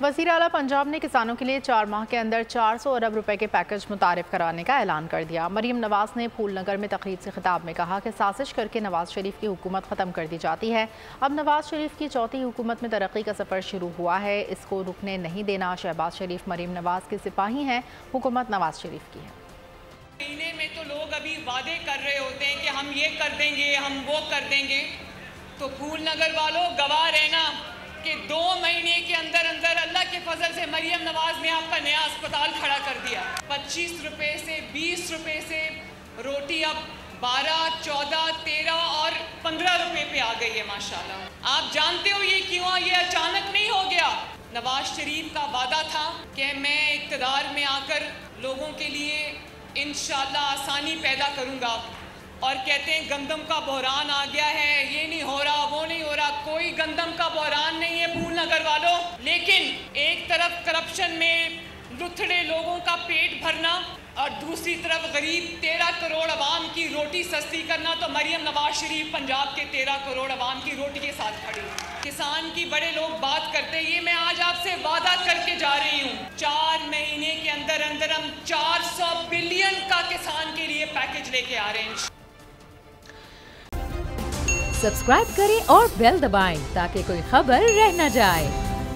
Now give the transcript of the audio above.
वज़ीर आला पंजाब ने किसानों के लिए 4 माह के अंदर 400 अरब रुपए के पैकेज मुतारिफ कराने का ऐलान कर दिया। मरीम नवाज ने फूलनगर में तकरीब से खिताब में कहा कि साजिश करके नवाज शरीफ की हुकूमत ख़त्म कर दी जाती है। अब नवाज शरीफ की चौथी हुकूमत में तरक्की का सफ़र शुरू हुआ है, इसको रुकने नहीं देना। शहबाज शरीफ मरीम नवाज के सिपाही हैं, हुकूमत नवाज शरीफ की है। महीने में तो लोग अभी वादे कर रहे होते हैं कि हम ये कर देंगे, हम वो कर देंगे, तो फूलनगर वालों गवाह रहना कि 2 महीने के अंदर अंदर अल्लाह के फजल से मरियम नवाज ने आपका नया अस्पताल खड़ा कर दिया। 25 रुपए से 20 रुपए से रोटी अब 12, 14, 13 और 15 रुपए पे आ गई है माशाल्लाह। आप जानते हो ये क्यों? ये अचानक नहीं हो गया। नवाज शरीफ का वादा था कि मैं इक़्तिदार में आकर लोगों के लिए इंशाल्लाह आसानी पैदा करूंगा, और कहते हैं गंदम का बहरान आ गया है, ये नहीं हो रहा, वो नहीं हो रहा। कोई गंदम का बहरान नहीं है फूलनगर वालों। लेकिन एक तरफ करप्शन में लुथड़े लोगों का पेट भरना और दूसरी तरफ गरीब 13 करोड़ अवाम की रोटी सस्ती करना, तो मरियम नवाज शरीफ पंजाब के 13 करोड़ अवाम की रोटी के साथ खड़ी। किसान की बड़े लोग बात करते हैं, ये मैं आज आपसे वादा करके जा रही हूँ, 4 महीने के अंदर अंदर हम 400 बिलियन का किसान के लिए पैकेज लेके आ रहे हैं। सब्सक्राइब करें और बेल दबाएं ताकि कोई खबर रह न जाए।